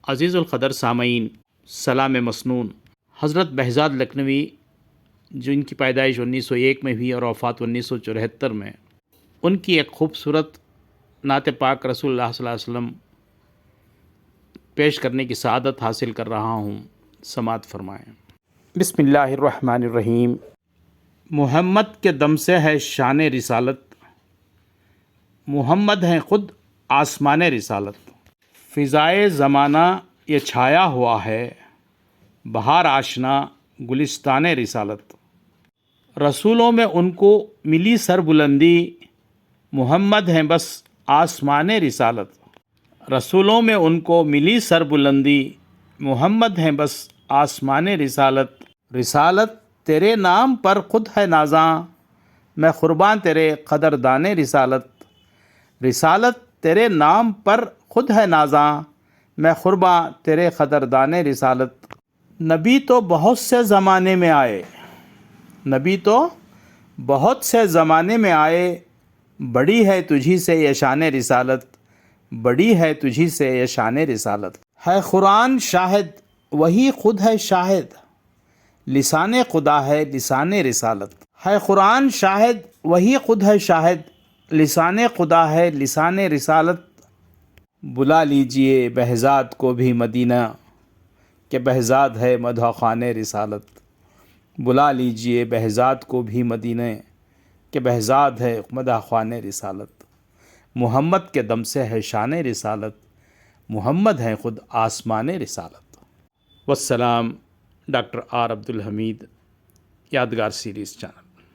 عزیز القدر سامعین، سلام مسنون۔ حضرت بہزاد لکھنوی جن کی پیدائش 1901 میں ہوئی اور وفات 1974 میں، ان کی ایک خوبصورت نعت پاک رسول اللہ صلی اللہ علیہ وسلم پیش کرنے کی سعادت حاصل کر رہا ہوں، سماعت فرمائیں۔ بسم اللہ الرحمن الرحیم۔ محمد کے دم سے ہے شان رسالت، محمد ہیں خود آسمان رسالت۔ فضائے زمانہ یہ چھایا ہوا ہے، بہار آشنا گلستان رسالت۔ رسولوں میں ان کو ملی سر بلندی، محمد ہیں بس آسمان رسالت۔ رسولوں میں ان کو ملی سر بلندی، محمد ہیں بس آسمان رسالت۔ رسالت تیرے نام پر خود ہے نازاں، میں قرباں تیرے قدردان رسالت۔ رسالت تیرے نام پر خود ہے نازاں، میں قرباں تیرے قدردان رسالت۔ نبی تو بہت سے زمانے میں آئے، نبی تو بہت سے زمانے میں آئے، بڑی ہے تجھی سے یہ شان رسالت، بڑی ہے تجھی سے یہ شان رسالت۔ ہے قرآن شاہد وہی خود ہے شاہد، لسان خدا ہے لسان رسالت۔ ہے قرآن شاہد وہی خود ہے شاہد، لسان خدا ہے لسان رسالت۔ بلا لیجئے بہزاد کو بھی مدینہ، کہ بہزاد ہے مدح خوان رسالت۔ بلا لیجئے بہزاد کو بھی مدینہ، کہ بہزاد ہے مدح خوان رسالت۔ محمد کے دم سے ہے شان رسالت، محمد ہیں خود آسمان رسالت۔ والسلام، ڈاکٹر آر عبدالحمید، یادگار سیریز چینل۔